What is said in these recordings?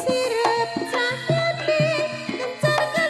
Sirep cahya kencar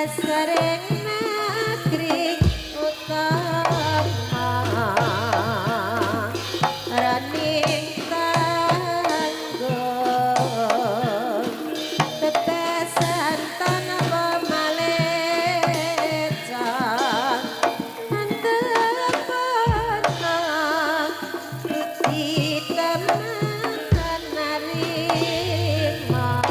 sering negeri utama raning tanggung tetesan tanah malecang antepana bukti teman narima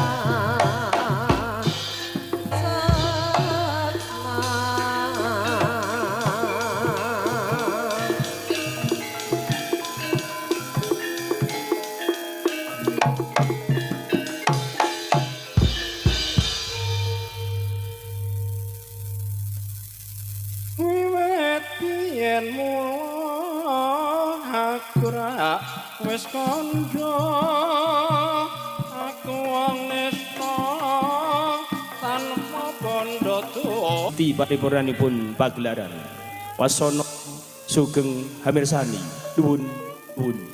wiwit yen mula aku ra wis kandha aku wong nista tanpa bondo di paripurnanipun pagelaran Wasana Sugeng Hamirsani nuwun nuwun.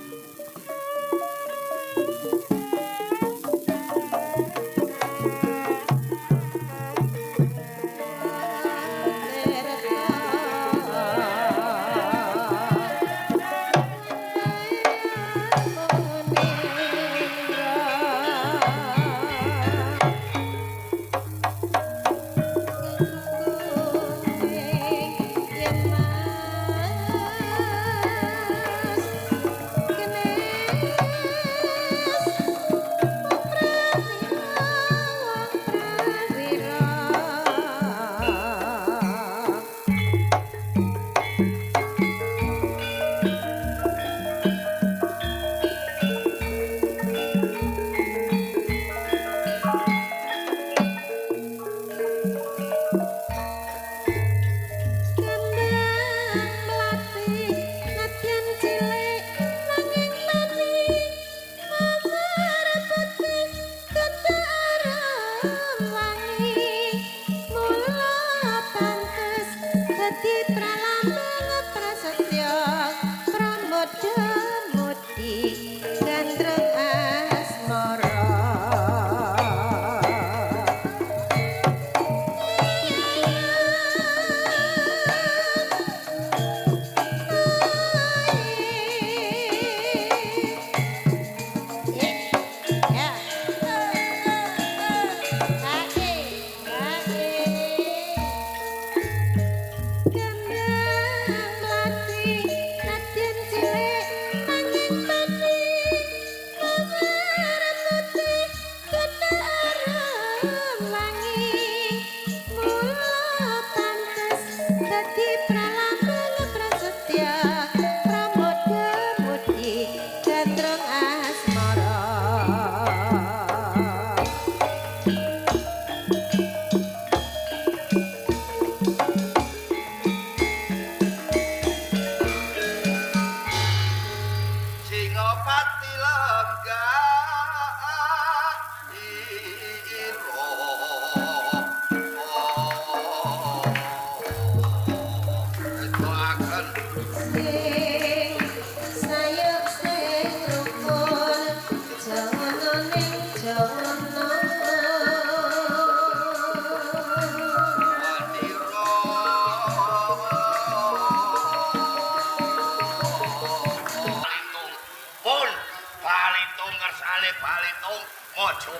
Balitung mojo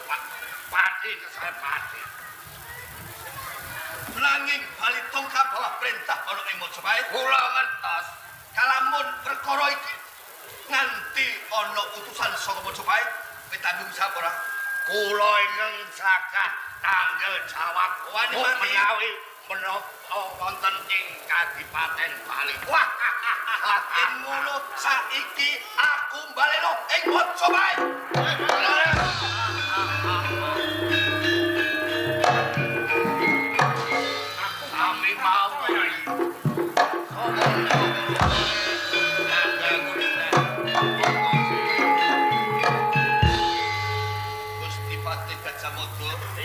pati kesal pati. Nanging Balitung kabawa perintah ana ing Mojopahit. Kula ngertos. Kalamun perkara iki nganti ana utusan saka Mojopahit, pitanggung sapa ora? Kula ingkang sakah tanggal jawab menawi menapa wonten ing Kadipaten Balitung. Wah, saking ngono saiki aku baleno ing Mojopahit.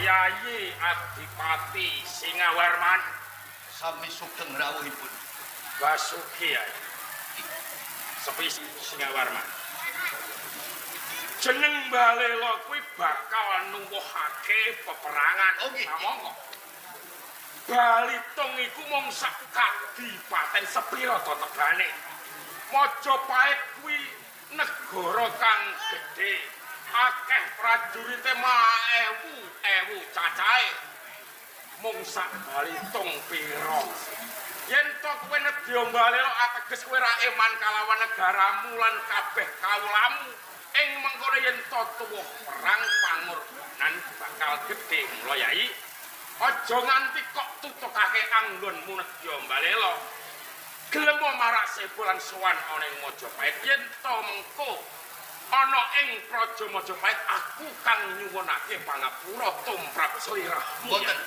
Yayi Adipati Singawarman sami sugeng rawuhipun. Basuki Yai. Sepi Singawarman. Jeneng Balela kuwi bakal nuwuhake peperangan. Oh nggih. Monggo. Balitung iku mung sak kadipaten sepira to tegane. Majapahit kuwi negara kang gedhe. Akeh prajurite ewu cacahe. Mung sak balitung pira. Yen to kowe nedya mbalelo ateges kowe ra eman kalawan negaramu lan kabeh kawulamu. Ing mengkono yen to tuwuh perang pangorbanan bakal gedhe mula yai. Aja nganti kok tutukake anggonmu nedya mbalela. Gelem marak sebulan sowan ana ing Majapahit yen to mengko ana ing Praja Majapahit aku kang nyuwunake pangapura tumrap sliramu. Boten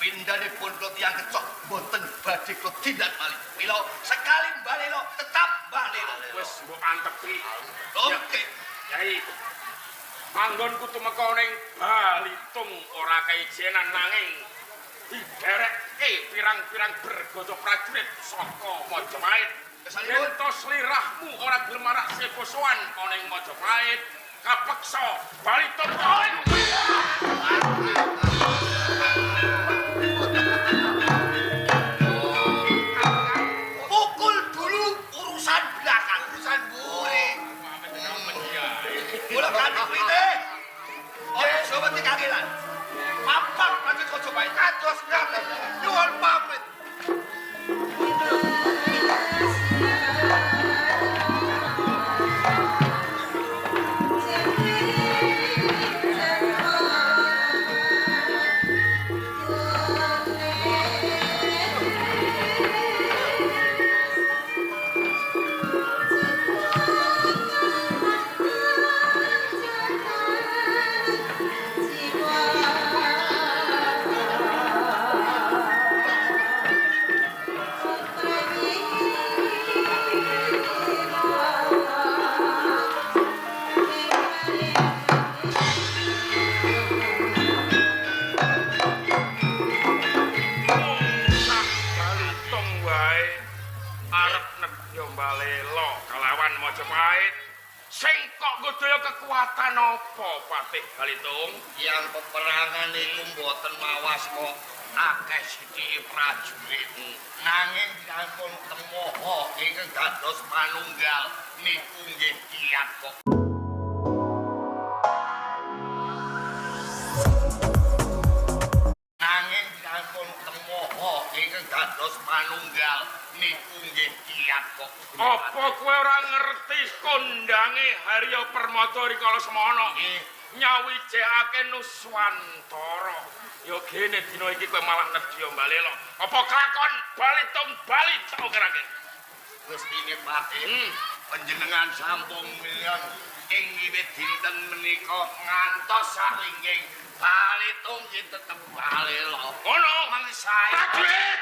pindhanipun kula tiyang kecok boten badhe kula tindak malih. Mila sekali mbalela tetap mbalela. Wis mbok antepi. Oke. Yai. Manggonku tumeka ning Balitung ora kaijenan nanging diderekke pirang-pirang bergodo prajurit saka Majapahit. Yen to slirahmu ora gelem marak seposoan ana ing Majapahit, kapeksa Balitung kowe. Pukul dulu urusan belakang, urusan buri. Mula kami kuwite. Ojo sobat kagelan. Papak lanjut kok coba kados ngene. Nyuwun pamit. Kekuatan apa Patih Balitung? Yang peperangan iku mboten mawas kok akeh sithik prajurit. Nanging sampun temoho ingkang dados manunggal niku nggih kiyat kok. Nanging sampun temoho ingkang dados manunggal niku nggih kiyat kok. Apa kowe ora ngerti kondange Harya Permata rikala semana? Nyawijekake Nuswantara. Ya gene dina iki kowe malah nedya mbalela. Apa kelakon Balitung bali tak kerake? Wis dene Patih, panjenengan sampun milih ing wiwit dinten menika ngantos saringing Balitung iki tetep balela. Ngono mangsae. Prajurit!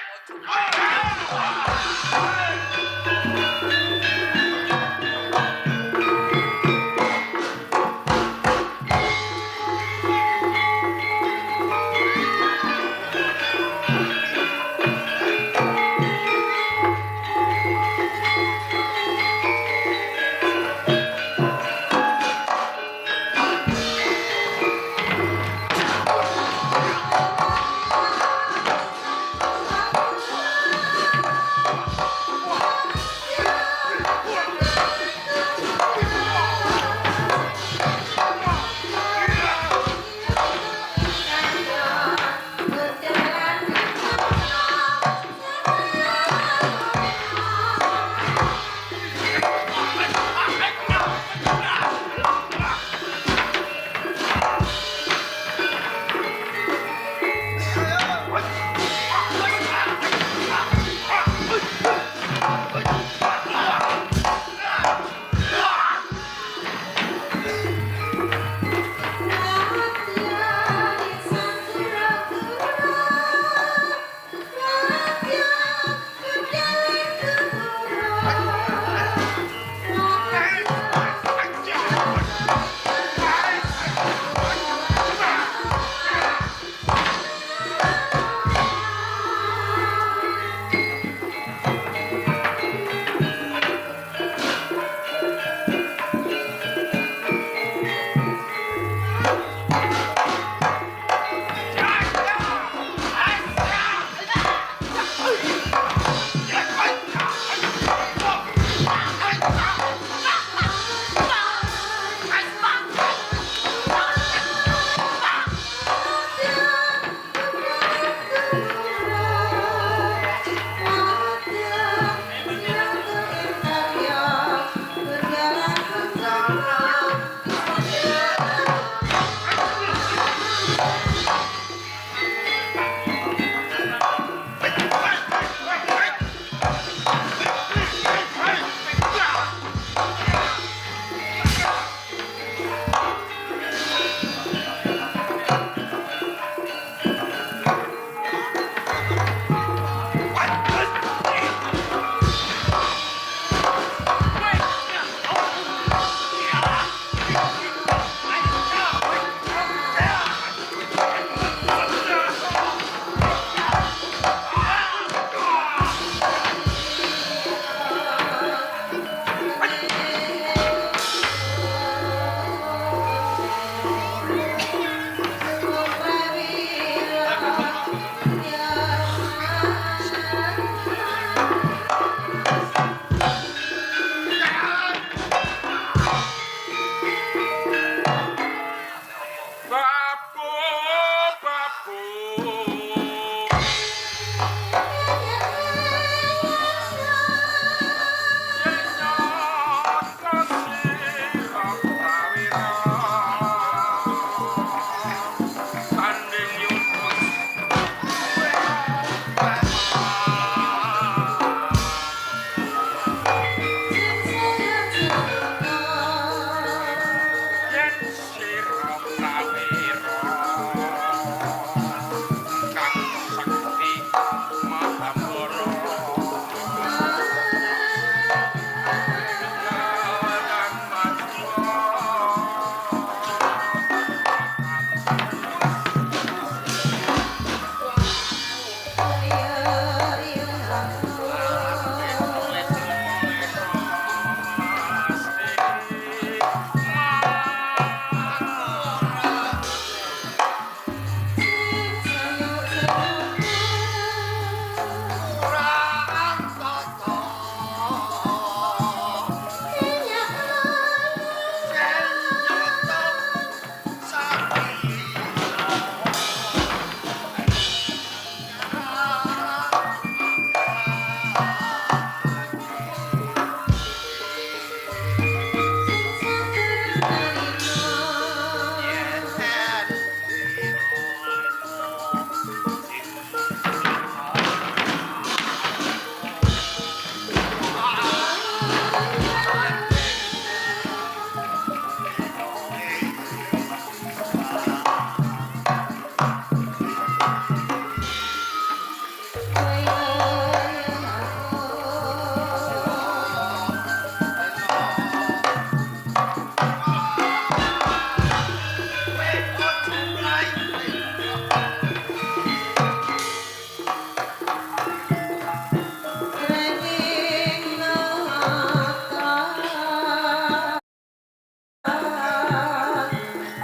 Renging nata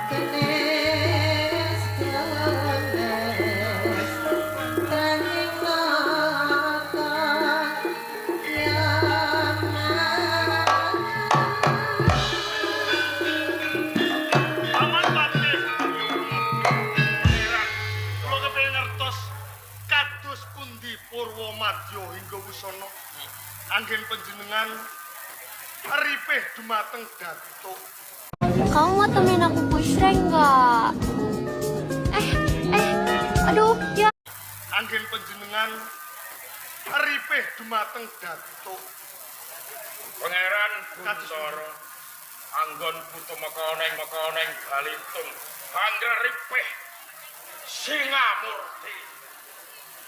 kenes kenes renging nata Aman patih. Pangeran, kula kepengin ngertos kados pundi Purwa Madya hingga Wusana anggen panjenengan ripih dumateng Datuk. Kamu mau temenin aku pushray nggak? Aduh, ya. Anggen panjenengan ripih dumateng Datuk. Pangeran Kuncoro anggon putu makoneng Balitung angger ripih Singamurti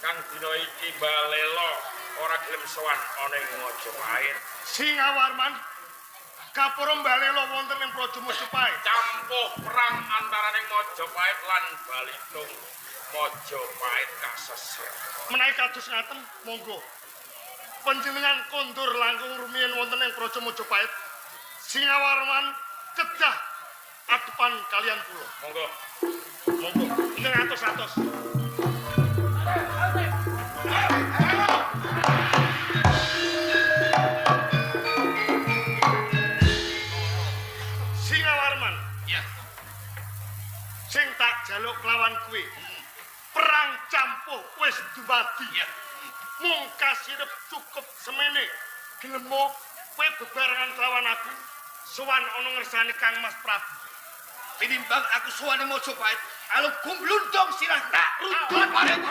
kang dina iki balela ora gelem sowan ana ing Majapahit. Singawarman kapura balela wonten ing Praja Majapahit. Campuh perang antaraning Majapahit lan Balitung. Majapahit kaseser. Menawi kados ngaten, monggo panjenengan kondur langkung rumiyin wonten ing Praja Majapahit. Singawarman kedah adepan kalian kula. Monggo. Monggo, ingkang atos-atos. Singawarman, Ya. sing tak jaluk kelawan kuwi. Perang campuh wis dumadi. Ya. Mung kasirep cukup semene. Gelemo kowe bebarengan kelawan aku. Sowan ana ngersane Kang Mas Prabu. Tinimbang aku suwane Majapahit, alu gumblundong sirah tak rudon bareng.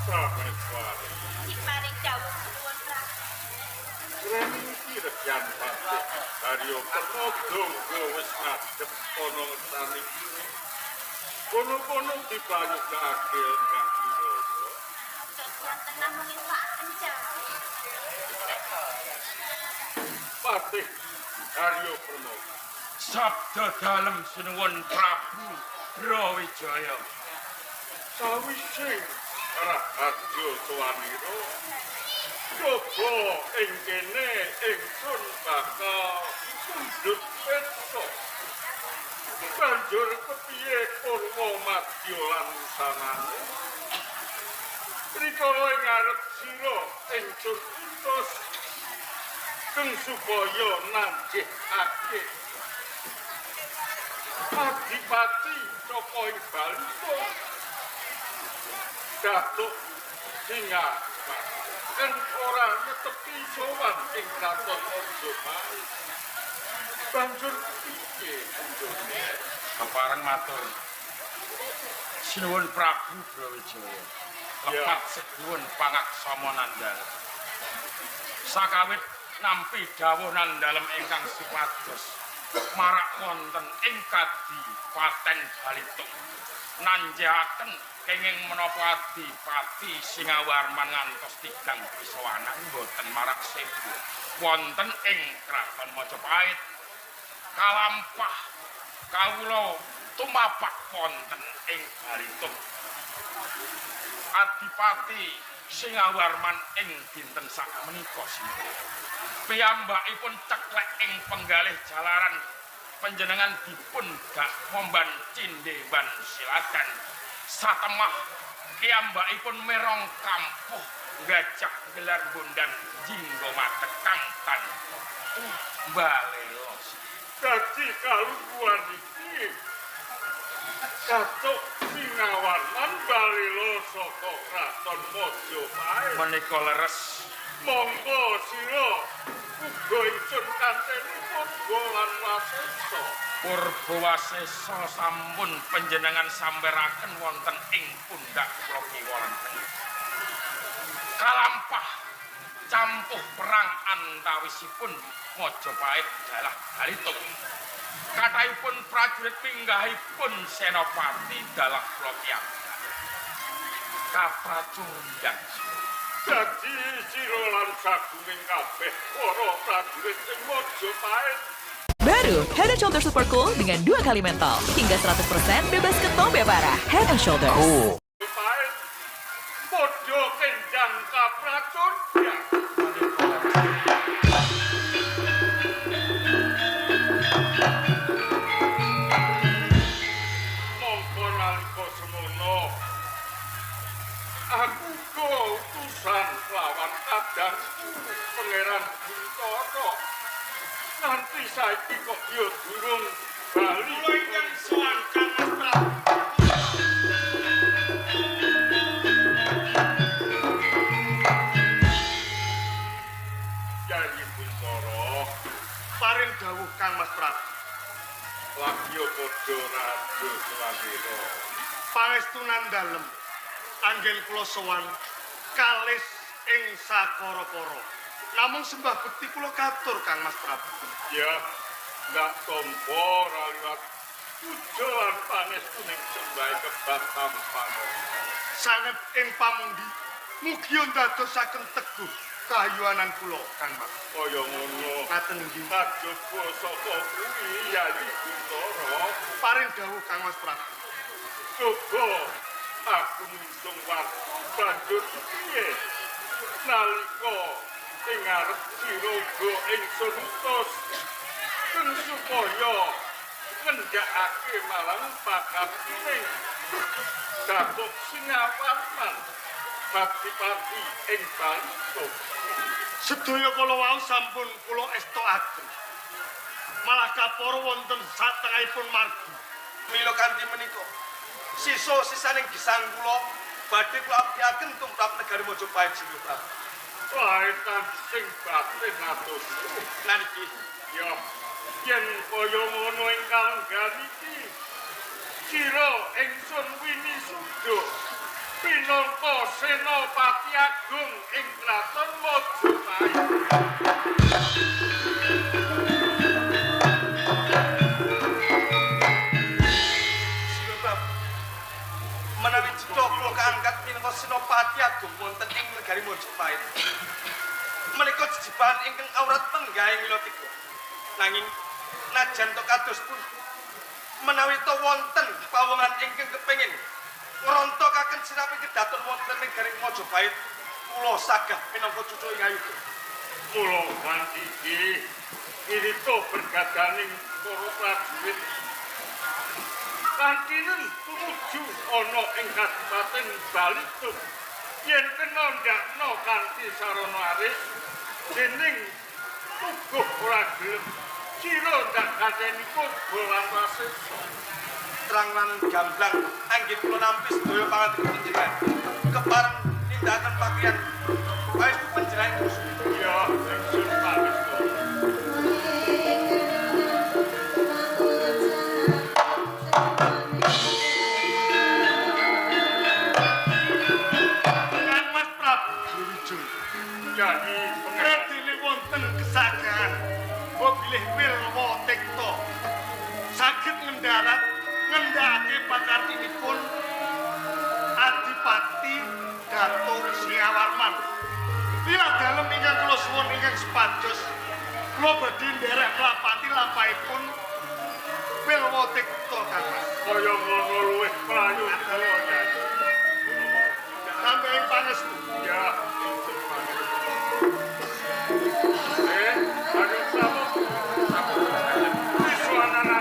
Saben suara. Maring dawuh nuwun Prabu. Rene iki rejan patih. Haryo Penodonggo wis ngadep ana ngersane. Kono-kono dibanyukake Kang Wiroso. Wonten namung iwakaken jawi. Patih Haryo Pranowo. Sabda dalem sinuwun Prabu Brawijaya. Sawise Raharjo Suwaniro coba ing kene ingsun bakal sundut peta. Banjur kepiye Purwa Madya lan sanane? Rikala ing ngarep sira ingsun utus keng supaya nanjihake Adipati saka ing Balitung Datuk Singawarman kan ora netepi sowan ing kraton Majapahit. Banjur piye anjone? Kepareng matur. Sinuwun Prabu Brawijaya. Lepat seduwun pangaksama nandhal. Sakawit nampi dawuh nandhalem ingkang supados marak wonten ing Kadipaten Balitung nanjaken kenging menapa Adipati Singawarman ngantos tigang pisawanan boten marak sewu wonten ing Kraton Majapahit kalampah kawula tumapak wonten ing Balitung. Adipati Singawarman ing dinten sakmenika sinten piyambakipun ceklek ing penggalih jalaran panjenengan dipun gak momban cindeban silakan satemah kiyambakipun merong kampuh gajah gelar bondan jinggo matekang tan balelos Dadi kalukuan iki Katuk Singawanan balelo saka kraton Majapahit. menika leres Monggo sira uga ingsun kanteni lan wasesa. Purbawasesa sampun panjenengan samberaken wonten ing pundak kula kiwa lenteng. Kalampah campuh perang antawisipun Majapahit dalah Balitung. Kathahipun prajurit pinggahipun senopati dalah kula kiyambak. Kapracundang. Dadi sira lan sagunging kabeh para prajurit ing Majapahit Baru Head and Shoulders Super Cool dengan 2 kali mentol. Hingga 100% bebas ketombe parah. Head and Shoulders. Majapahit padha kenjang kapracundang. Monggo nalika semono aku go utusan lawan kadang Pangeran Bintoro. Nanti saiki kok yo durung bali ingkang sowan Kang Mas Prabu. Yayi Bintoro, paring dawuh Kang Mas Prabu. Lagi yo padha rada suwandira. Pangestunan dalem anggen kula sowan kalis ing sakara-kara. Namung sembah bekti kula katur Kang Mas Prabu. Ya, ndak tompo raliwat tujuan pangestuning sembahe kebak tampano. Sanget ing pamundi mugi ndadosaken teguh kahayuanan kula Kang Mas. Kaya ngono. Ngaten nggih. Kajaba saka kuwi Yayi Bintoro. Paring dawuh Kang Mas Prabu. Coba aku ngisung waktu banjur piye nalika ing ngarep siraga ingsun utus kang supaya ngendhakake malang pakatining Datuk Singawanan pati-pati ing Balitung. Sedaya kala wau sampun kula estokaken. Malah kapara wonten satengahipun margi. Mila kanthi menika sisa-sisaning gesang kula badhe kula abdiaken tumrap negari Majapahit Sri Prabu. Kaitan sing batin atus. Niki Ya, yen kaya ngono ing kalenggan iki sira ingsun wini sudo pinangka senopati agung ing kraton Majapahit. Sri Prabu menawi cita kula kaangkat minangka senopati agung wonten ing negari Majapahit. Menika jejiban ingkang awrat penggahing mila tiga. Nanging najan to kados pun menawi to wonten pawongan ingkang kepengin ngrontokaken sinapi kedaton wonten negari Majapahit, kula sagah minangka cucu ing ayu. Mula kanthi iki irito bergadaning para prajurit kantinen tumuju ana ing Kadipaten Balitung. Yen kena ndakno kanthi sarana aris dening tuguh ora gelem sira ndak kateni kurba lan wasesa. Terang lan gamblang anggih kula nampi sedaya pangandikan panjenengan kepareng nindakaken pakaian baik panjenengan terus. Ya, ingsun pangestu. Kang Mas Prabu Wijaya. Jadi pengadili wonten kesagaan bilih Wilwa Tekto saged ngendhake pakatinipun Adipati Datuk Singawarman. Bila dalem ingkang kula suwun ingkang sepados kula badhe nderek mlapati lampahipun Wilwa Tekto Kang Mas. Kaya ngono luwih prayoga ya. Sampai pangestu. Ya, ingsun pangestu. Ayo sama. Wiswana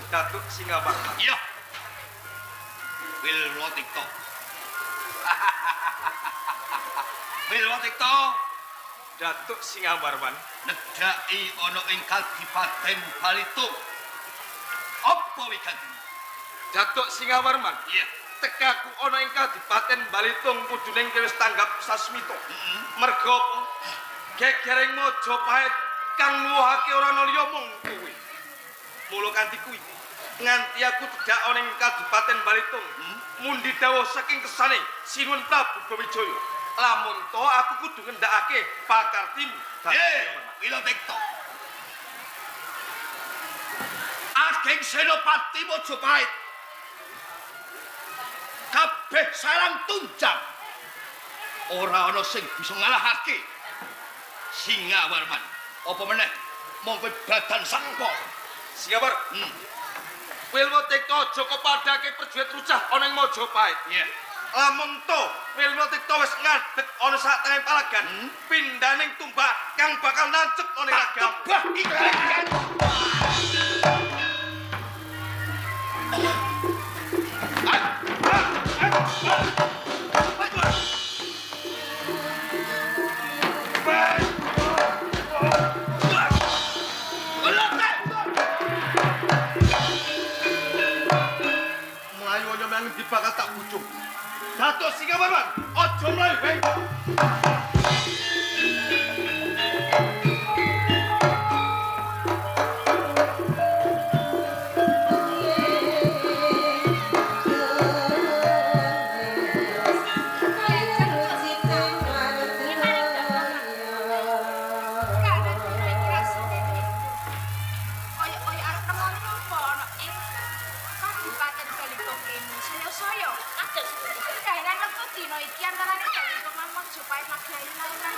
Datuk Singamarman. Iya. Wilwotikto. Wilwotikto Datuk Singamarman. nedhaki ana ing Kadipaten Balitung. Apa wigati? Datuk Singamarman. Iya. Tekaku ana ing Kadipaten Balitung kudune wis tanggap sasmita. Merga apa? Gegereng Majapahit kang nuwuhake ora ana liya mung kuwi. Mula kanthi kuwi nganti aku tidak ana ing Kadipaten Balitung. Mundi dawuh saking kesane Sinuwun Prabu Brawijaya. Lamun to aku kudu ngendhakake pakartimu. Wilwotikto. Ageng Senopati Majapahit kabeh sarang tunjang. Ora ana sing bisa ngalahake Singawarman. Apa meneh mongko badan sangpo. Singawar. Wilwotikto aja kepadake perjuet rucah ana ing Majapahit. Iya. Lamun to Wilwotikto wis ngadeg ana sak tengah palagan, pindaning tumbak kang bakal nancep ana ing ragam. Bah ikan. Melayu aja nang dibakal tak pucuk. Datuk Singamarman, aja mlayu, Bang. Koyo-koyo arep nemoni apa ana ing Kabupaten Balitung kene. Saya-saya. Kados. Daerah nepo dina iki antarane Balitung lan Majapahit Magelang lan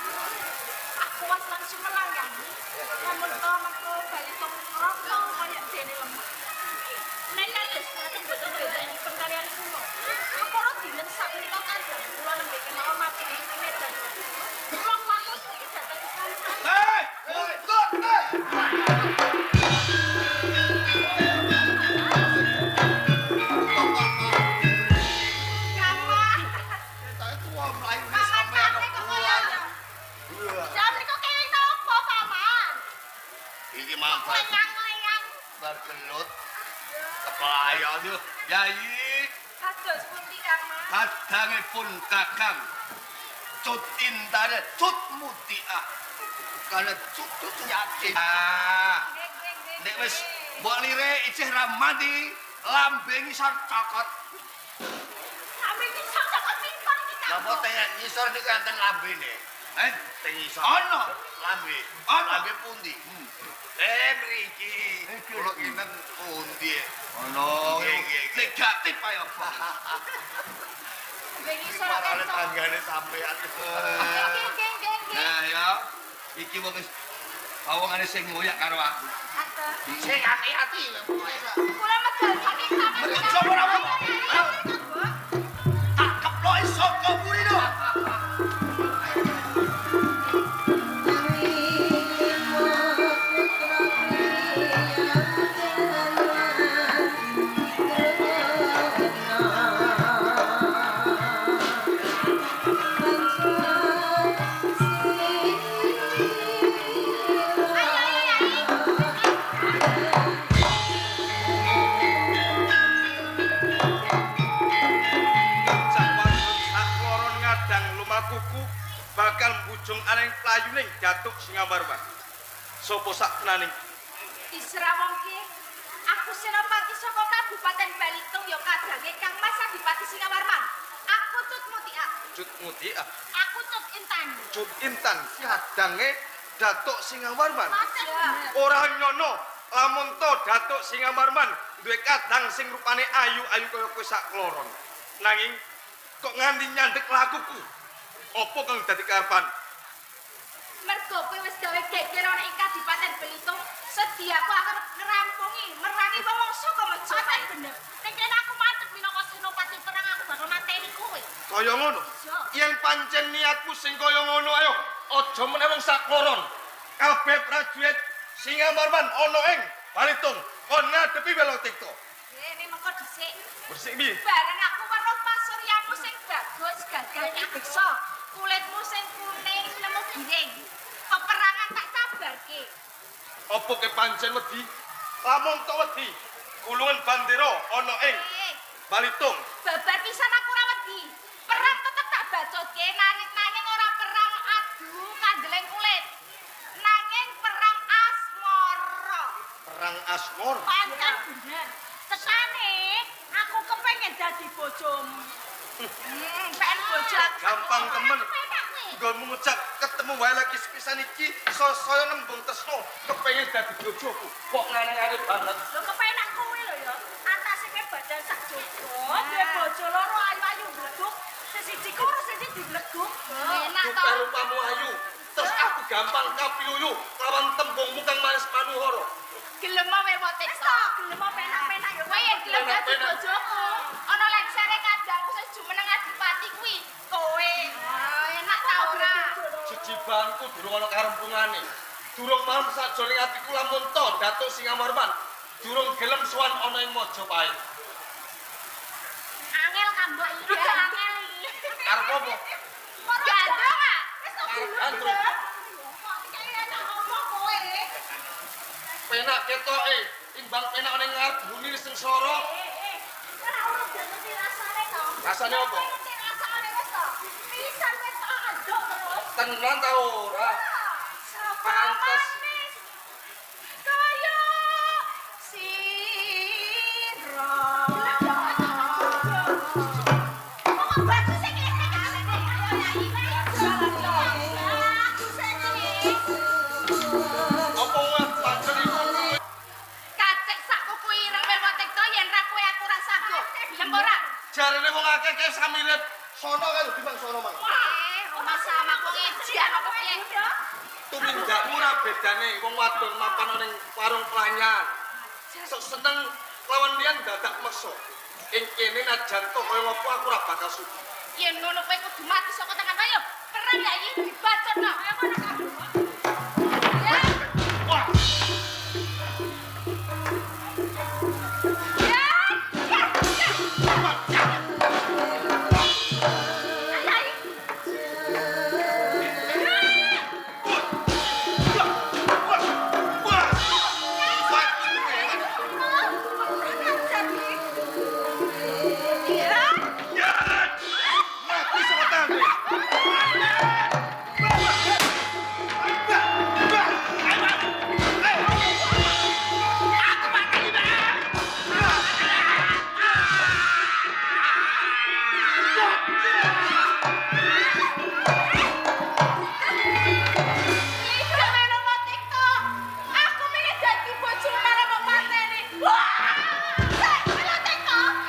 aku was langsung melayani. Namun to mengko Balitung roko koyo dene lemah. Nek kados ngaten boten bedani pengkalian kula. Keporo dinten sak menika kadang kula nembe kemawon mati ing Medan. Kula patus iki dateng sekali. Iki mampet bergelut kepala ayam Yayi kadangipun Kakang Cut Intane Cut Mutiah kana Cut Yakin. Nek wis mbok lire isih ramadi lambe ngisor cokot. Napa teh ngisor niku enten lambene? Teh ngisor. Ana lambe. Lambe pundi? Mriki. Kula kinten pundi? Ana. Negatif ae apa? Parane tanggane sampean. Nah ya, iki wong wis pawongane sing ngoyak karo aku. Sing hati-hati Kula medal saking sampeyan. Mergo ora apa. Tak keploki saka burino. bakal mbujung areng playuning Datuk Singamarman. Sopo sak penaning? Isra wongke. Aku Senopati saka Kabupaten Balitung ya kadange Kang Mas Adipati Singamarman. Aku Tut Mutia. Cut Mutia. Aku Tut Intan. Cut Intan kadange Datuk Singamarman. Ya. Ora nyono lamun to Datuk Singamarman duwe kadang sing rupane ayu-ayu kaya kowe sak kloron. Nanging kok nganti nyandek lakuku. Apa kang dadi karepan? Mergo kowe wis gawe geger ana ing Kadipaten Belitung, sediaku akan ngerampungi, merangi wong saka Majapahit bener. Nek kene aku mantep minangka Senopati perang aku bakal mateni kowe. Kaya ngono. Yen pancen niatku sing kaya ngono ayo aja meneh wong sak kloron. Kabeh prajurit Singamarman ana ing Balitung, kon ngadepi Welotikto. Ini mengko dhisik. Bersik piye? Bareng aku weruh pasuryamu sing bagus, gagal dikso. Kulitmu sing kuning nemu giring. Peperangan tak sabarke. Apa ke pancen wedi? Lamun tok wedi. Kulungan bandera ana ing Balitung. Babar pisan aku ora wedi. Perang tetep tak bacotke nanging ora perang adu kandeleng kulit. Nanging perang asmara. Perang asmara. Pancen bener. Tekane aku kepengen dadi bojomu. Pengen bojo. Gampang temen. Nggonmu ngejak ketemu wae lagi sepisan iki saya nembung tresno kepengin dadi bojoku. Kok ngene-ngene banget. Lho kepenak kuwi lho ya. Antasike badan sak jogo, duwe bojo loro ayu-ayu bleduk. Sesiji karo siji dibleduk. Enak to. Rupamu ayu. Terus aku gampang kapiyu lawan tembungmu kang manis manuhara. Gelem wae wotek to. Gelem penak-penak ya. Kowe yen gelem dadi bojoku. Ana lengsere kadangku sing jumeneng adipati kuwi. Kowe. Enak ta ora? Jejibanku durung ana karempungane. Durung paham sajroning atiku lamun to Datuk Singamorban. Durung gelem sowan ana ing Majapahit. Angel kambok iki. Angel iki. Arep apa? Gandrung ah. Arep gandrung. Penak ketoke timbang penak ning ngarep buni sing soro. Ora ora ngerti rasane to. Rasane apa? Rasane wis to. Pisan wis aduk terus. Tenan ta ora? Pantes. Kaya sira. Kok baju sing ngene kabeh. Aku seneng. Apa wae pancen iku? Kacek sak kuku ireng wewotek to yen ra kowe aku ra saguh. Gelem ora? Jarene wong akeh kae samirip sono kae lho timbang sono mang. Rumah sama kok ejian apa piye? Tumindakmu ra bedane wong wadon mapan ning warung pelayan. Sok seneng lawan liyan dadak meksa. Ing kene najan to kaya ngopo aku ora bakal suci. Yen ngono kowe kudu mati saka tangan ayo. Perang ya iki dibacotno. Ayo kono kabeh. Ya. Wah, Ya. mati saka tangan.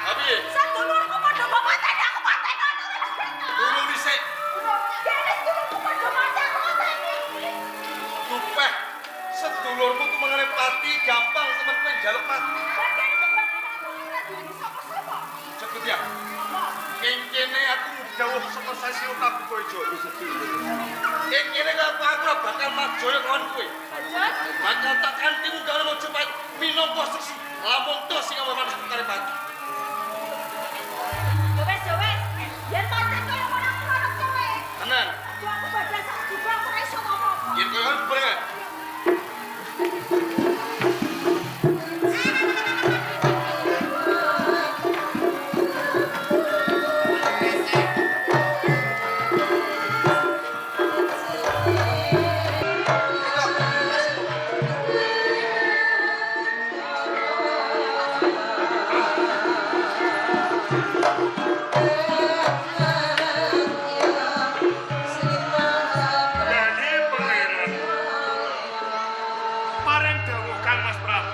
Abi, durung dhisik. Lupeh, sedulurmu ku mengenai pati gampang temen kowe njaluk mati. Cepet ya. Kene aku dawuh saka Sasio Prabu Bojo. Kene aku ora bakal majaya kawan kowe. Bakal tak kantimu gawe Majapahit minangka sisi lamun to sing amarep kare pati. Tenan. Yen kowe kan bareng. Jadi pangeran pareng dawuh Kang Mas Prabu.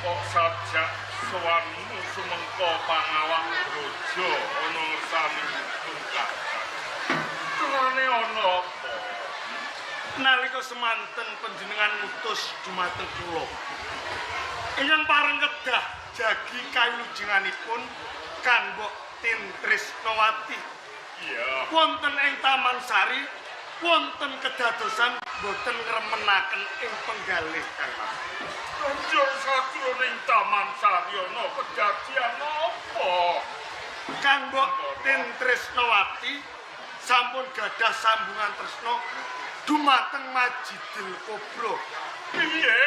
Kok sajak sowanmu sumengko pangawak brojo ana ngersani tungkak. Turane ana apa? Nalika semanten panjenengan ngutus dumateng kula. Ingkang pareng kedah jagi kayujenganipun kanggo Tintrisnawati. Iya. Wonten ing Taman Sari, wonten kedadosan boten ngremenaken ing penggalih Kang Mas. Banjur sajroning Taman Saryana kedadian apa? Kang Mbok Tin Tresnawati sampun gadah sambungan tresna dumateng Majidil Kobra. Piye?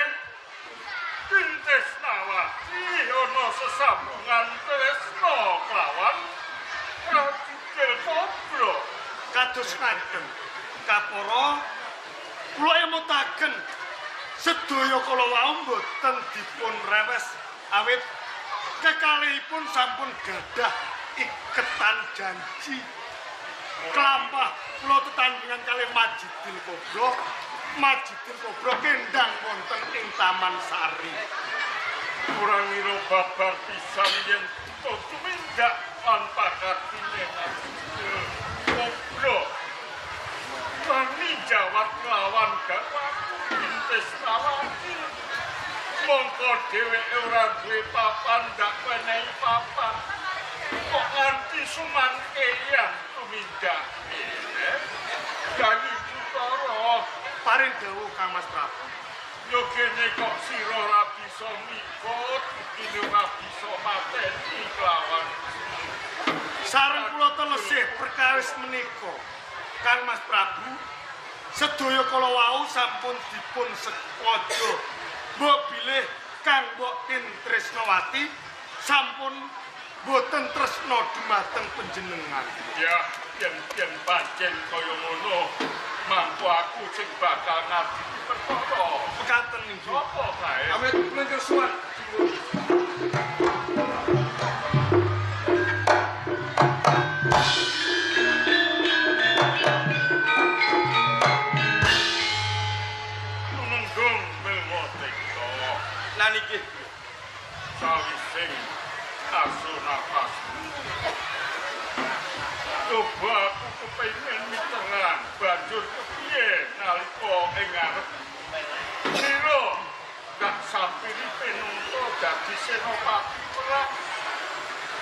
Tin Tresnawati ana sesambungan tresna kelawan Majidil Kobra. Kados ngajeng Kapara kula emutaken sedaya kala wau boten dipun rewes awit kekalihipun sampun gadah iketan janji kelampah kula tetandhingan kalih Majidil Kobra kendang wonten ing Taman Sari. Ora ngira babar pisan yen tumindak lan pakatine Majidil Kobra kami jawab lawan gawakku Tresnawati. Mongko dheweke ora duwe papan ndak menehi papan. Kok nganti sumangkeyan tumindak Gani Butara paring dawuh Kang Mas Prabu. Yo kene kok sira ora bisa mikut, iki ora bisa mateni kelawan. Sareng kula telesih perkawis menika Kang Mas Prabu, sedaya kala wau sampun dipun sekojo. Mbok bilih Kang Mbok Tin Tresnawati sampun boten tresna dumateng panjenengan. Ya, yen pancen kaya ngono, mangko aku sing bakal ngadili perkara. Mekaten nggih. Apa kae? Awit kula kersuan. Niki sawising aso nafas coba aku kepengin miteran banjur kepiye nalika ing ngarep sira gak sampiri penungso dadi senopati perang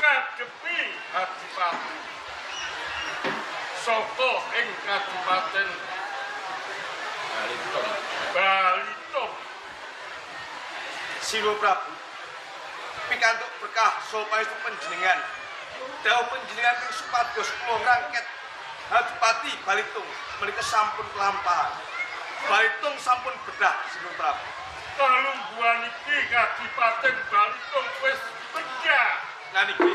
ngadepi Adipati saka ing Kadipaten Balitung. Silo Prabu, pikantuk berkah sapaestu panjenengan. Dawuh panjenengan ing supados kula ngrangket Adipati Balitung menika sampun kelampahan. Balitung sampun bedah Silo Prabu. Kalungguhan iki Kadipaten Balitung wis bedah. Lah niki.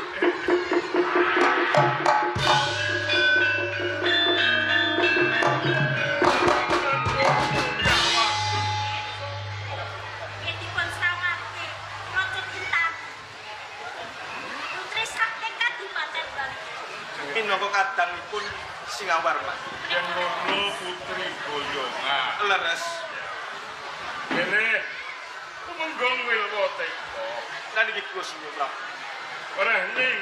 Minangka kadangipun Singawarman. Yen ngono Putri Boyongan. Leres. Dene kumenggong Wilwateka. Lan iki Gusti Prabu. Ora ning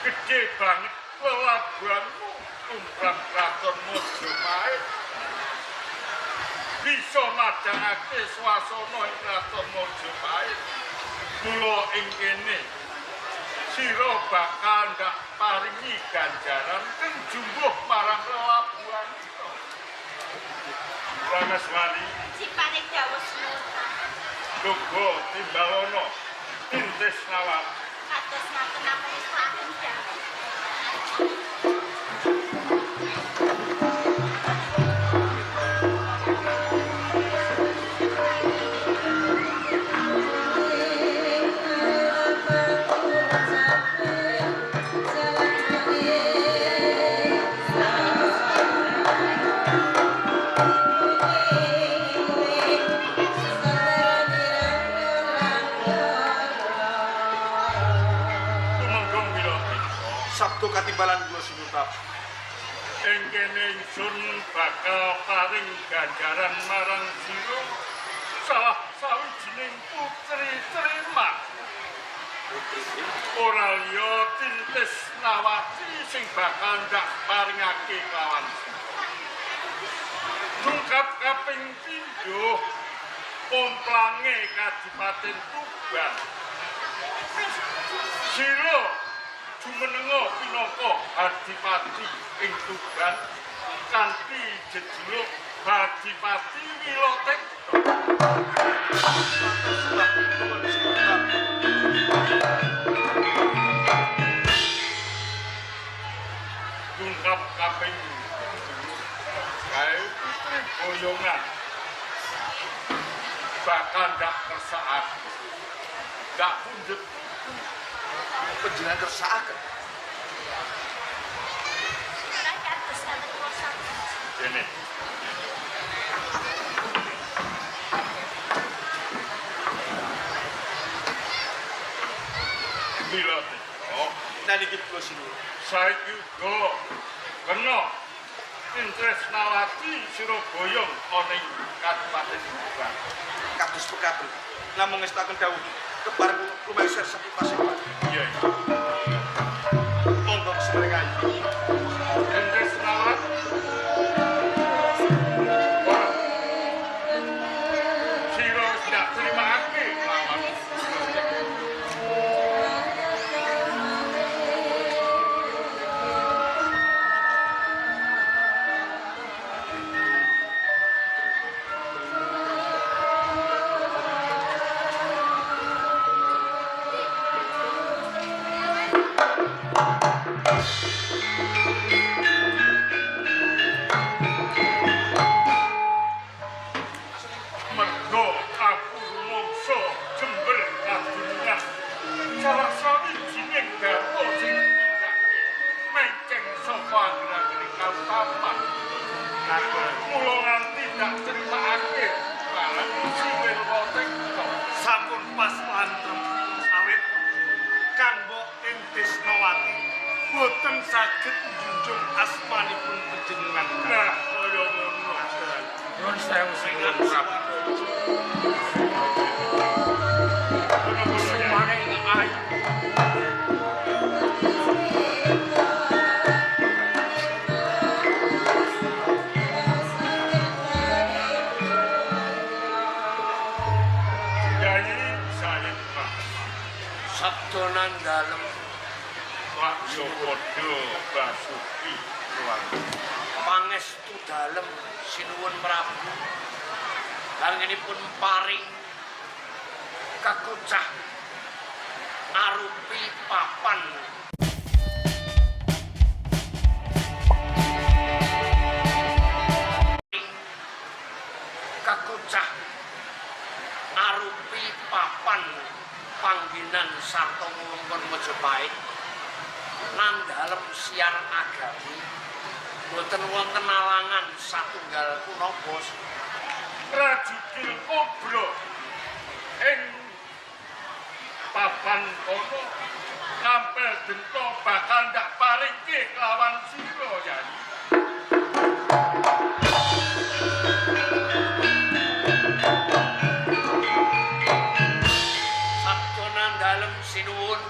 gedhe banget pelabuhanmu tumrap Kraton Majapahit. Bisa madhangake swasana ing Kraton Majapahit. Mula ing kene sira bakal ndak paringi ganjaran kang jumbuh marang lelabuhan. Ramaswari siparing dawuh Sultan. Dugo Timbalono Tin Tresnawati. Kados ngaten napa saken dawuh. Sabtu katimbalan kula Sinu Prabu. Ing kene ingsun bakal paring ganjaran marang sira salah sawijining putri Trimak. Ora liya Tin Tresnawati sing bakal ndak paringake kelawan. Tungkap kaping 3 pomplange Kadipaten Tuban. Sira jumenenga pinaka Adipati ing Tuban kanthi jejuluk Adipati Wilotek. Tungkap kaping kae putri boyongan bakal ndak kersaan ndak pundet Panjenengan kersakaken. ini Wilotek. Oh, niki kula sinuwun. Saiki uga kena Tresnawati Surabaya ana ing Kabupaten Subang. Kados pekabeh. Namung ngestaken dawuh kepareng lumeser saking Paseban. Iya. Monggo semerekayu. Tresnawati Siro tidak terima ake lawan mergo aku rumangsa jember kadungan salah sawijining garwa sing nindakake menceng saka anggrek kautaman mula nganti dak terimakake barang siwil wotek Sampun pas lantrem awit Kang Mbok ing Tresnawati boten saged njunjung asmanipun panjenengan. nah kaya ngono Nuwun sewu Singan Prabu. Sumane iki ayu. Yayi saya Pak Sabdonan dalem Pak Yogodo Basuki Ruang pangestu dalem sinuwun Prabu. Kangenipun paring kakocah arupi papan kakocah arupi papan pangginan sarta wewengkon Majapahit nandhalem siar agami boten wonten alangan satunggal punapa Rajukil Kobra ing papan kono kampel dento bakal ndak paringke kelawan sira Yayi. sabdonan dalem sinuwun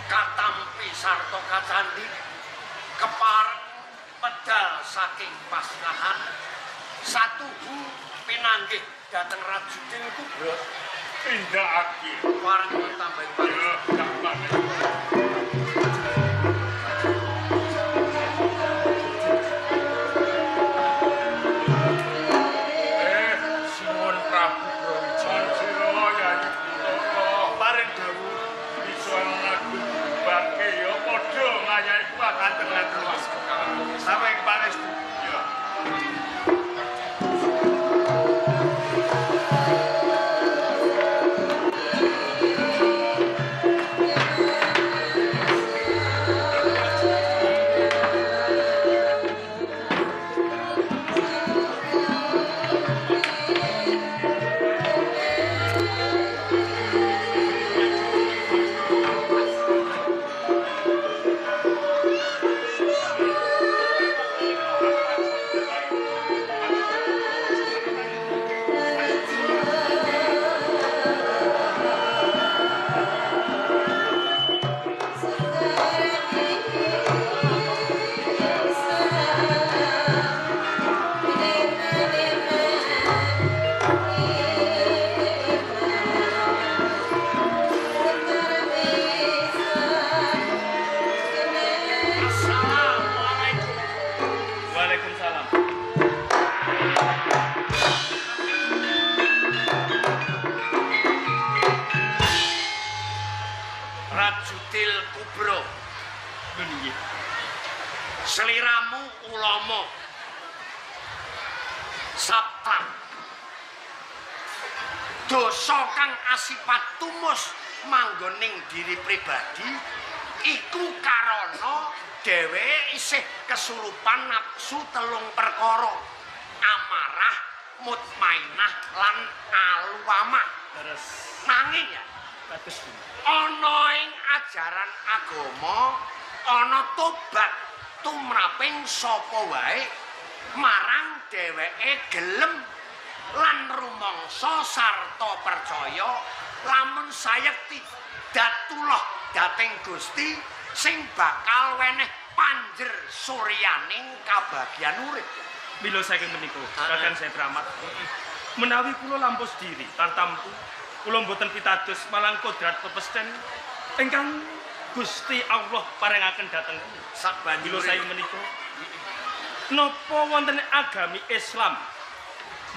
katampi sarta kacandhi kepareng pedal saking pasrahan satuhu pinanggih dhateng Rajukil Kobra Tindakake paring tambahi ya dak panen. sinuwun Prabu Brawijaya. Sira Yayi Kutara Paring dawuh bisa ngaku bangke ya padha ngayahi kuat ngatur sampe pangestu. ya. Sabta. Dosa kang asipat tumus manggoning diri pribadi iku karana dheweke isih kesurupan nafsu telung perkara. Amarah, mutmainah lan alwamah. Nanging ya ana ing ajaran agama ana tobat tumraping sapa wae marang dheweke gelem lan rumangsa sarta percaya lamun sayekti datullah dhateng Gusti sing bakal weneh panjer suryaning kabagyan urip. Mila saking menika Kakang Setramat menawi kula lampus diri tartamtu kula mboten pitados malang kodrat pepesten ingkang Gusti Allah paringaken dhateng kula. Sabanjuripun saking menika napa wonten agami Islam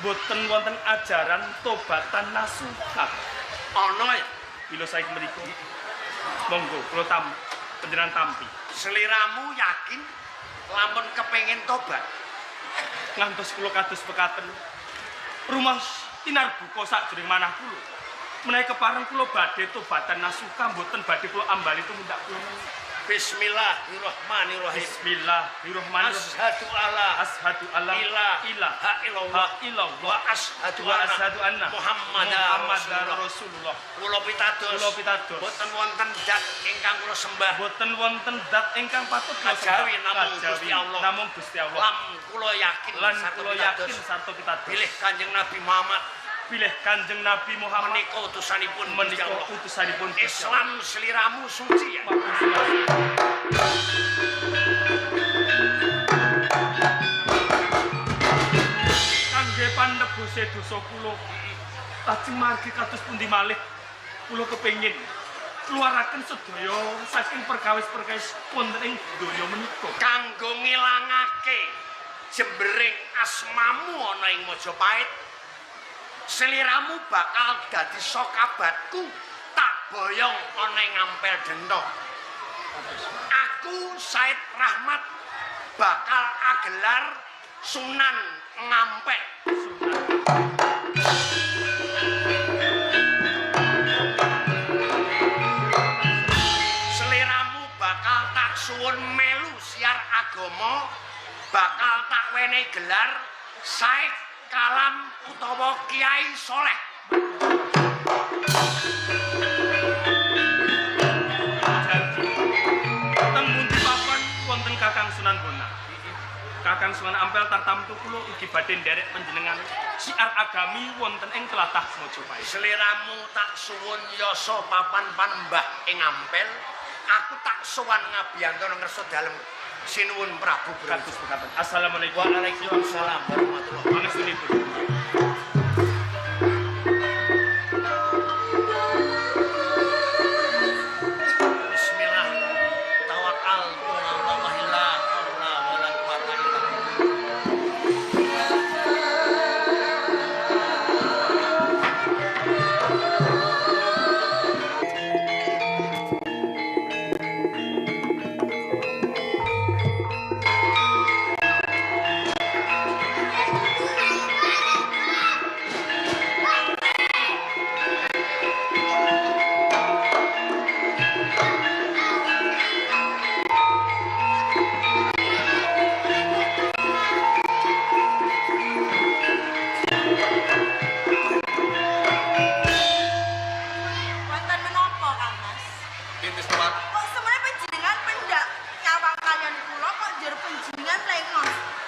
boten wonten ajaran tobatan nasuha. Ana ya bila saking menika. Monggo kula panjenengan tampi. Seliramu yakin lamun kepengin tobat? Ngantos kula kados pekaten. Rumah tinarbuka sakjroning manah kula. Menawi kepareng kula badhe tobatan nasuka mboten badhe kula ambali tumindak kula. Bismillahirrahmanirrahim. Bismillahirrahmanirrahim. Ashhadu alla ilaha illallah wa ashhadu anna Muhammadar Rasulullah. Kula pitados boten wonten zat ingkang kula sembah. Boten wonten zat ingkang patut kula kajawi namung Gusti Allah. Lan kula yakin sarta pitados bilih Kanjeng Nabi Muhammad menika utusanipun Islam seliramu suci ya. Kangge pandebuse dosa kula lajeng margi kados pundi malih kula kepengin keluaraken sedaya saking perkawis-perkawis wonten ing donya menika kanggo ngilangake jembering asmamu ana ing Majapahit. Seliramu bakal dadi sokabatku tak boyong ana ing Ampel Denta. Aku Said Rahmat bakal agelar Sunan Ngampel. Seliramu bakal tak suwun melu siar agama, bakal tak wenehi gelar Said Kalam utawa Kiai Soleh. Teng pundi papan wonten Kakang Sunan Bonang. Kakang Sunan Ampel tartamtu kula ugi badhe nderek panjenengan siar agami wonten ing tlatah Majapahit. Seliramu tak suwun yasa papan panembah ing Ampel, aku tak sowan ngabiyantara ngersa dalem sinuwun Prabu Kados pekaten. Assalamualaikum. Waalaikumsalam warahmatullahi wabarakatuh. Bismillah. Tawakkaltu 'ala Allah la haula wala quwata illa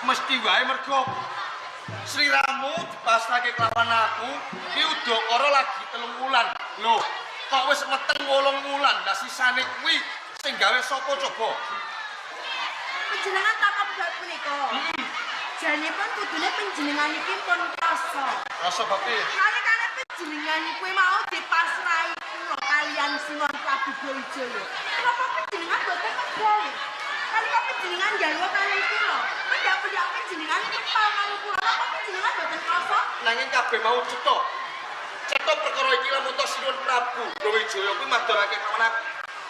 mesti wae mergo sliramu dipasrahke kelawan aku iki udakara lagi 3 wulan. Lho, kok wis meteng 8 wulan. Lah sisane kuwi sing gawe sapa coba? Panjenengan takap bab menika. Janipun kudune panjenengan iki pun rasa. Rasa bape. Nalikane panjenengan kuwi mau dipasrahi kula kalian Sinuwun Prabu Brawijaya. Kenapa panjenengan boten kegawe? Nalika panjenengan njaluk kalian kula, pendak-pendak panjenengan kepal kalian kula, napa panjenengan boten krasa? Nanging kabeh mau cetha. Cetha perkara iki lamun to Sinuwun Prabu Brawijaya kuwi madharake kelawan aku.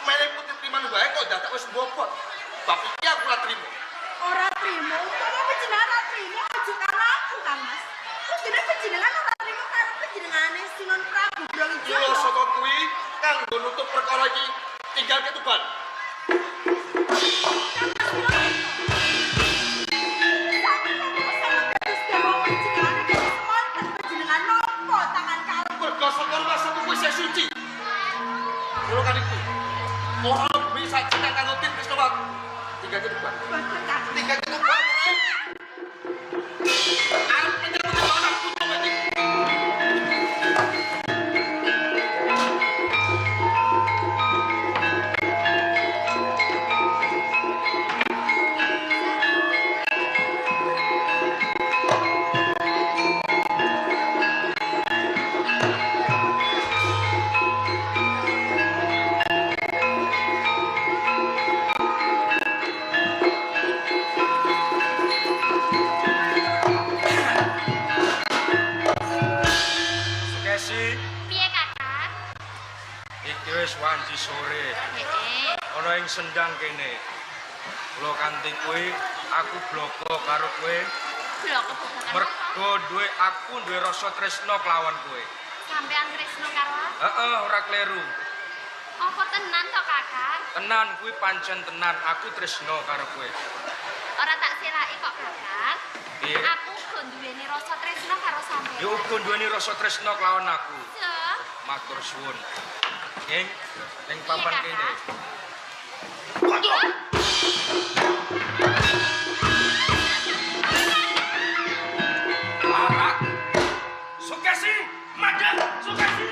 Mene putih priman wae kok dadak wis mbobot. Bab iki aku ora trimo. Ora trimo, kok panjenengan ora trimo aja karo aku, Kang Mas. perkara iki tinggal ketuban. Mergo sekor masa kuwi sing suci. Kulo kan iku. Ora bisa cetak kanggo tim Kristus tinggal ketuban. Tinggal ketuban. Arep menyambut anak putu iki. Wis wanci sore. Ana ing sendang kene. Kula kanthi kuwi aku bloko karo kowe. Bloko bukan. Mergo aku duwe rasa tresno kelawan kowe. Sampean tresno karo aku? Heeh, ora kleru. Apa tenan to, Kakang? Tenan kuwi pancen tenan aku tresno karo kowe. Ora tak siraki kok, Kakang. Piye? Aku uga duweni rasa tresno karo sampean. Ya uga duweni rasa tresno kelawan aku. Ya. Matur suwun. Ning papan kene. Larak. Sukesi, madang, Sukesi.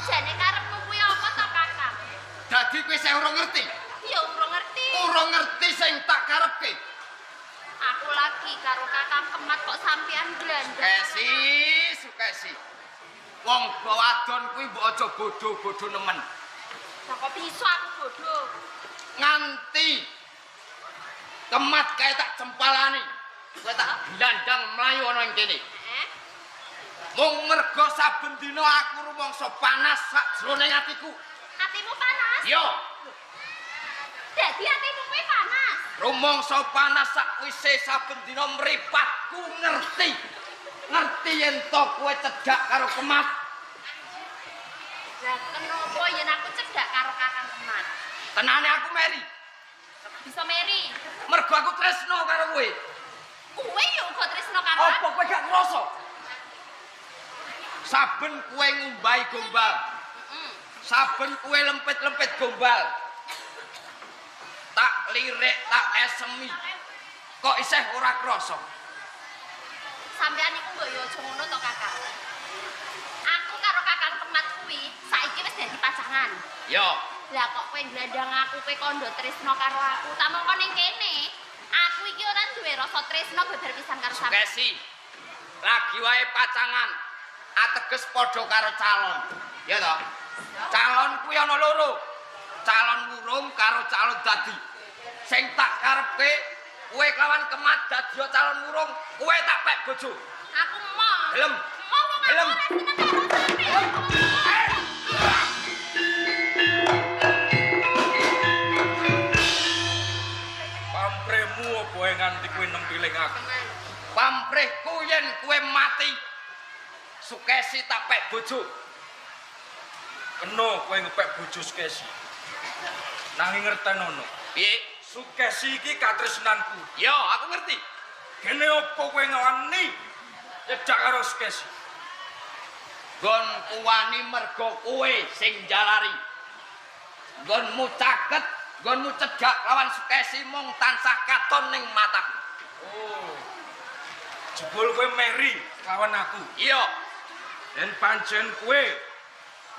Jane karepmu kuwi apa to, Kakang? Dadi kowe sing ora ngerti. Ya ora ngerti. Ora ngerti sing tak karepke. Aku lagi karo Kakang Kemat kok sampean glandeng. Sukesi. Wong wadon kuwi mbok aja bodho-bodho nemen. Lah kok bisa aku bodoh? Nganti Kemat kae tak cempalani. Kowe tak glandang mlayu ana ing kene. Mung mergo saben dina aku rumangsa panas sak jroning atiku. Atimu panas? Yo, Dadi atimu kuwi panas. rumangsa panas sakwise saben dina mripatku ngerti. Ngerti yen to kowe cedhak karo Kemat. Lah kenapa yen aku cedhak karo Kakang Kemat? Tenane aku meri. Bisa meri. Mergo aku tresno karo kowe. Kowe yo uga tresno karo Apa aku. kowe gak ngrasa? Saben kowe ngumbahi gombal. Saben kowe lempit-lempit gombal. Tak lirik, tak esemi. Kok isih ora krasa? Sampean iku mbok yo aja ngono to, Kakang. Aku karo Kakang Kemat kuwi saiki wis dadi pacangan. Yo, Lah kok kowe glandang aku kowe kondo tresno karo aku. Tak mongko ning kene. Aku iki ora duwe rasa tresno beber pisan karo sampean. Sukesi. Lagi wae pacangan. Ateges padha karo calon. Ya toh? Calon kuwi ana loro. Calon wurung karo calon dadi. Sing tak karepke kowe kelawan Kemat dadi calon wurung, kowe tak pek bojo. Aku mau. Gelem? Mau wong aku Gelem? ora seneng karo sampean. Pampremu apa nganti kowe nempiling aku? Pamrihku yen kowe mati. Sukesi tak pek bojo. Kena kowe ngepek bojo Sukesi. Nanging ngertenono. Piye? Sukesi iki katresnanku. Yo, aku ngerti. Kene apa kowe ngawani cedak karo Sukesi? Gon kuwani mergo kowe sing jalari. Gonmu caket, gonmu cedhak lawan Sukesi mung tansah katon ning mataku. Oh. Jebul kowe meri lawan aku. Iya, Dan pancen kowe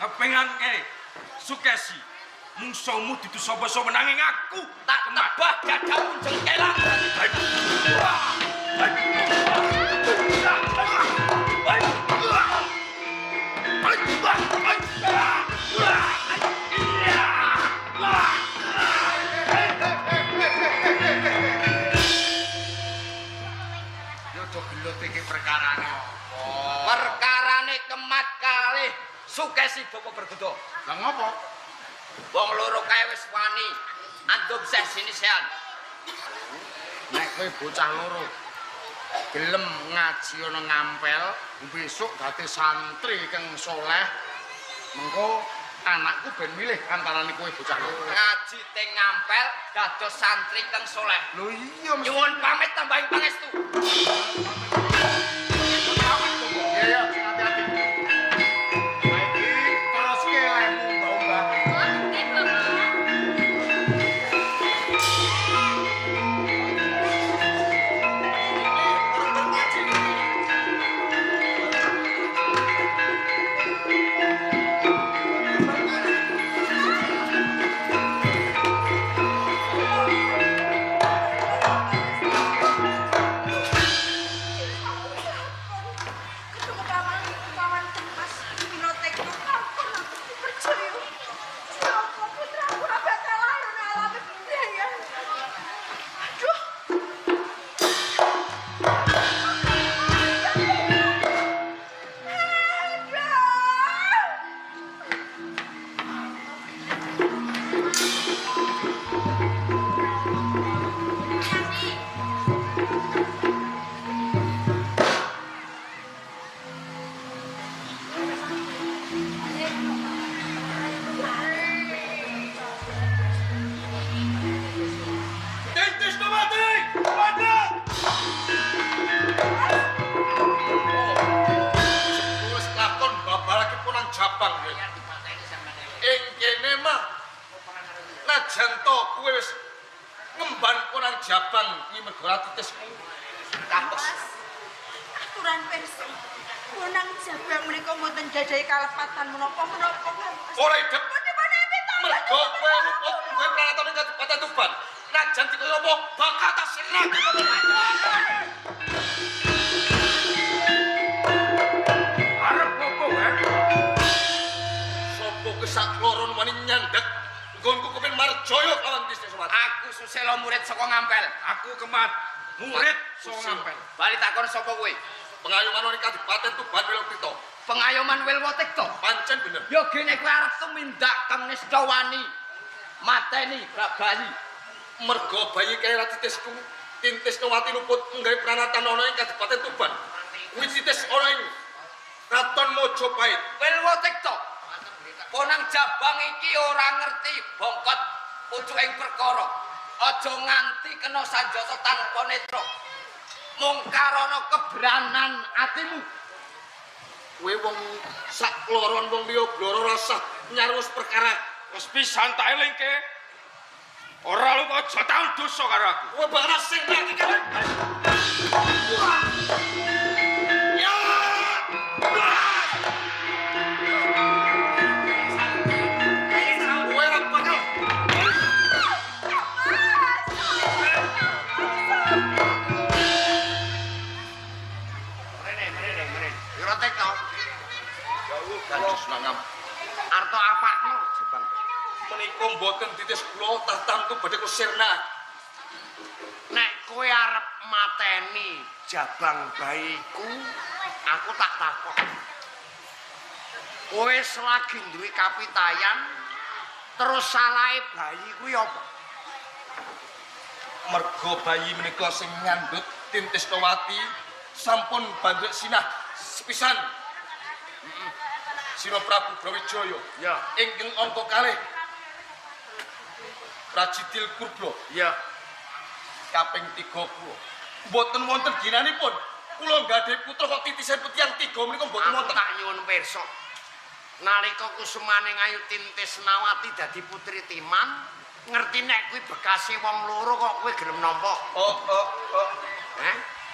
ngepengane Sukesi. Mungsuhmu dudu sapa-sapa nanging aku tak tebah dadamu jengkelang. Yo do gelut iki perkarane. Perkarane Kemat kalih Sukesi Bapak Bergodo. Lah ngopo? Wong loro kae wis wani andum seh sini sehan. Nek kowe bocah loro gelem ngaji ana ngampel, besok dadi santri kang soleh, mengko anakku ben milih antarané kowe bocah loro. Ngaji teng ngampel dados santri kang soleh. Lho iya mesti. Nyuwun pamit tambahin pangestu. Iya ya, hati-hati. Saiki terus ke lemu mbah-mbah. Ketemu kawan cemas Minotek ampun aku percaya. Siapa putraku ora bakal lalu alami penderian. Aduh. Tintis to mati! Pada! Wis lakon babarake punang Jabang. Ing kene mah najan to kuwi wis ngemban punang Jabang iki mergo titismu. Kampus. Aturan persi. Kunang Jabang menika mboten gadahi kalepatan menapa-menapa. Ora idep Pun-pun epita. mergo kowe luput kowe pranatane Kabupaten Tuban. Najan dikaya apa bakal tak serang. Arep opo wae? Sopo kesak loron wani nyandhek nggonku kepin marjaya lawan Tistis Somat. Aku Susilo murid saka ngampel. Aku kemat murid saka ngampel. Bali takon sapa kowe? Pengayoman wani Kabupaten Tuban Wilok Tito. Pengayoman Wilwotekto. Pancen bener. Yo gene kowe arep tumindak kang nista wani. Mateni Bayi. Mergo bayi kaya Titisku Tintis Nowati luput nggawe pranatan ana ing Kabupaten Tuban. Kuwi Titis ana ing Raton Mojopahit. Wilwotekto. Ponang Jabang iki ora ngerti bongkot pucuk ing perkara. Aja nganti kena sanjata tanpa netra. Mung karana kebranan atimu. Kowe wong sak loron wong liya bloro rasah nyarus perkara. Wis pisan tak elingke. Ora lupa aja tau dosa karo aku. Kowe bakal sing lagi kan. Ya! Kowe ora bakal Wilwotekto. kados nangam. Arto apakmu Jabang? Menika mboten Titis kula tatamtu badhe kusirna. Nek kowe arep mateni Jabang bayiku, aku tak takok. Kowe selagi duwe kapitayan, terus salahe bayi kuwi apa? Mergo bayi menika sing ngandhut Tintis Nowati sampun bandhek sinah sepisan. Sino Prabu Brawijaya. Ya. Ingkang angka kalih. Prajidil Kurba. Ya. Kaping 30. Mboten wonten ginanipun. Kula nggadahi putra kok titisen putih yang 3 menika mboten Aku wonten. tak nyuwun pirsa. Nalika Kusumane Ayu Tintis Nawati dadi putri Timan, ngerti nek kuwi bekase wong loro kok kowe gelem nampa. Oh.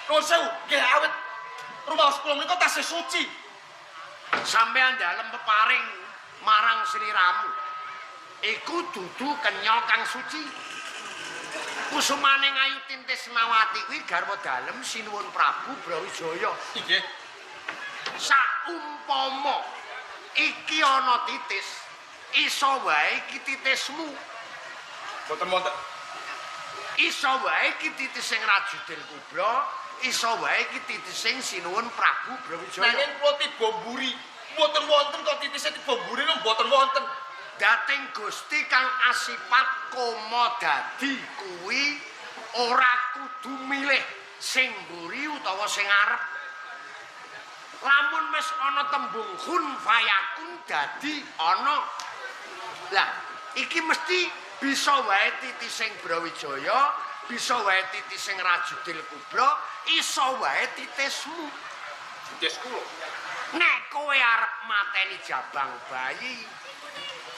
Nuwun sewu, nggih awit rumaos kula menika tasih suci. Sampeyan dalem peparing marang sliramu. Iku dudu kenya kang suci. Kusumane Ayu Tintis Nawati kuwi garwa dalem sinuwun Prabu Brawijaya. Nggih. Saumpama iki ana titis, iso wae iki titismu. Mboten wonten. Iso wae iki titis sing Rajudil Kubra, iso wae iki titis sing sinuwun Prabu Brawijaya. Nanging kula tiba mburi Mboten wonten kok titise tiba mburi mboten wonten. Dating Gusti kang asipat koma dadi kuwi ora kudu milih sing mburi utawa sing arep. Lamun wis ana tembung kun fayakun dadi ana. Lah, iki mesti bisa wae titi sing Brawijaya, bisa wae titi sing Rajudil Kubra, iso wae titismu. Titis kula. Nek kowe arep mateni jabang bayi,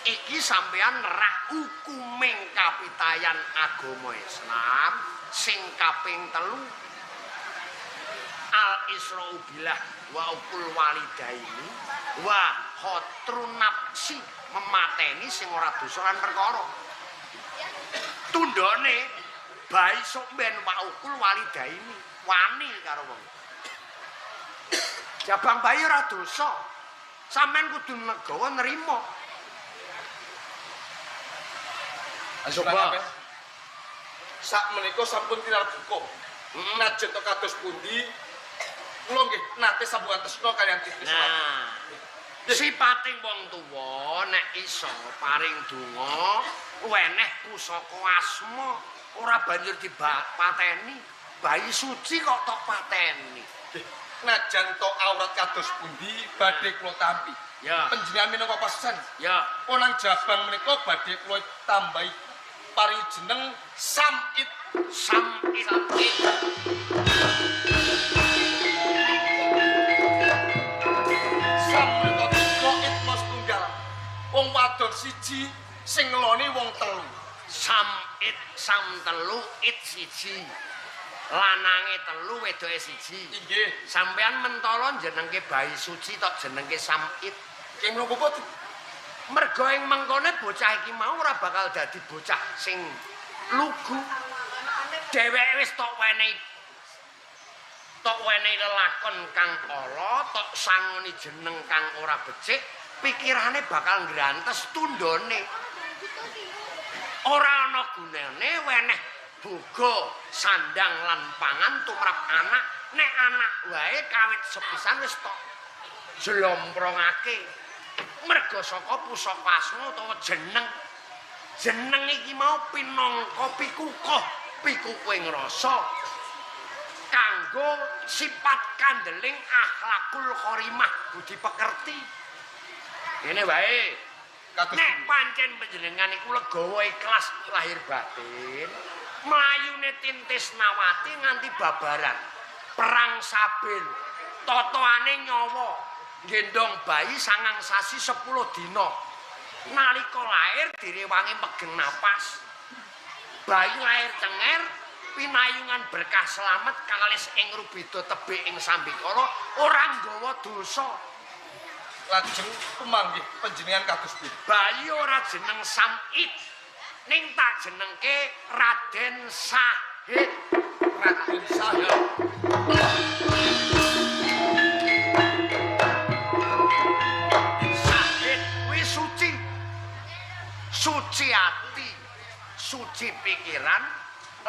iki sampean nerah hukuming kapitayan agama Islam sing kaping 3. Al-Isra'u billah wa ukul walidaini wa khatrun nafsi memateni sing ora dosa lan perkara. Tundone bayi sok ben wa ukul walidaini wani karo wong. Jabang bayi ora dosa. Sampeyan kudu negawa nerima. Coba. Sak menika sampun tilar buka. Najen to kados pundi kula nggih nate sambungan tresna kaliyan titis. Nah, sipating wong tuwa nek iso paring donga weneh pusaka asma ora banjur dipateni. Bayi suci kok tok pateni. Najan to aurat kados pundi badhe kula tampi. Ya. Panjenengan minangka pesen. Ya. Onang jabang menika badhe kula tambahi paring jeneng Samit. Samit. Wong wadon siji sing ngeloni wong telu. Samit sam telu it siji. Lanange telu wedoke siji. Inggih. Sampean mentala jenengke bayi suci tok jenengke Samit. King menapa boten? Mergo ing mengkone bocah iki mau ora bakal dadi bocah sing lugu. Dheweke wis tok wenehi lelakon kang ala, tok sangoni jeneng kang ora becik. Pikirane bakal ngrantes tundone. Ora ana gunane weneh boga sandang lan pangan tumrap anak nek anak wae kawit sepisan wis tok jlomprongake. Merga saka pusaka asma utawa jeneng. Jeneng iki mau pinangka pikukuing rasa kanggo sifat kandeling akhlakul khorimah budi pekerti. Ini wae. Nek pancen panjenengan iku legawa ikhlas lahir batin, mlayune tintis nawati nganti babaran. Perang sabil, totoane nyawa, gendong bayi 9 sasi 10 dina. Nalika lahir direwangi megeng napas. Bayi lahir cenger, pinayungan berkah selamat kalis ing rubeda tebih ing sambikala ora nggawa dosa. Lajeng pemanggih panjenengan kados pundi? Bayi ora jeneng Samit, ning tak jenengke Raden Sahid. Raden Sahid. Sahid kuwi suci. Suci ati, suci pikiran,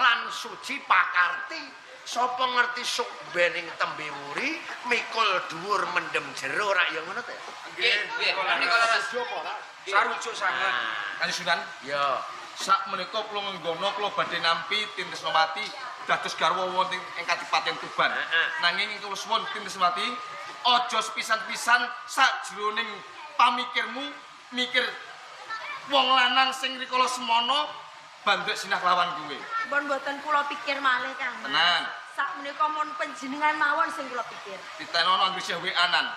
lan suci pakarti. Sapa ngerti suk bening tembe wuri, mikul dhuwur mendem jero rak ya ngono ta ya? Nggih, menika setuju apa ora? Sarujuk sanget. Kanjeng Sunan. Ya, sak menika kula ngenggono kula badhe nampi Tintisnawati dados garwa wonten ing Kadipaten Tuban. Nanging kula suwun Tintisnawati aja sepisan-pisan sakjroning pamikirmu mikir wong lanang sing rikala semana bandhek sinah lawan kowe. Pun mboten kula pikir malih Kang. Tenan. Sak menika mun panjenengan mawon sing kula pikir. Ditenono anggere sih anan.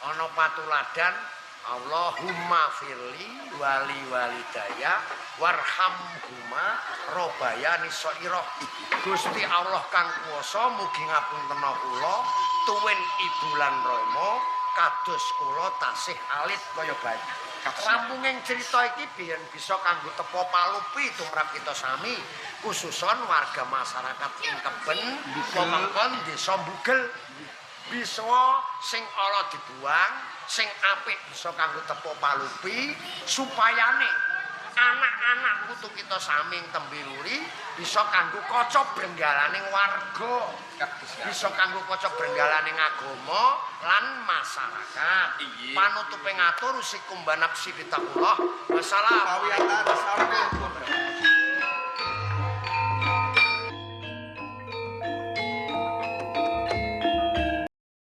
ana patuladan Allahumma firli wali walidaya warhamhuma robayani soiro. Gusti Allah kang kuwasa mugi ngapunten kula tuwin ibu lan rama kados kula tasih alit kaya bayi. Rampunging cerita iki biyen bisa kanggo tepo palupi tumrap kita sami, khususon warga masyarakat ing Keben, pemengkon desa Mbugel. Bisa sing ala dibuang, sing apik bisa kanggo tepo palupi supayane anak-anak putu kita sami ing tembe wuri bisa kanggo kaca brenggalaning warga. Bisa kanggo kaca brenggalaning agama lan masyarakat. Panutupe ngatur sikumbanap sidita kula. Wassalam.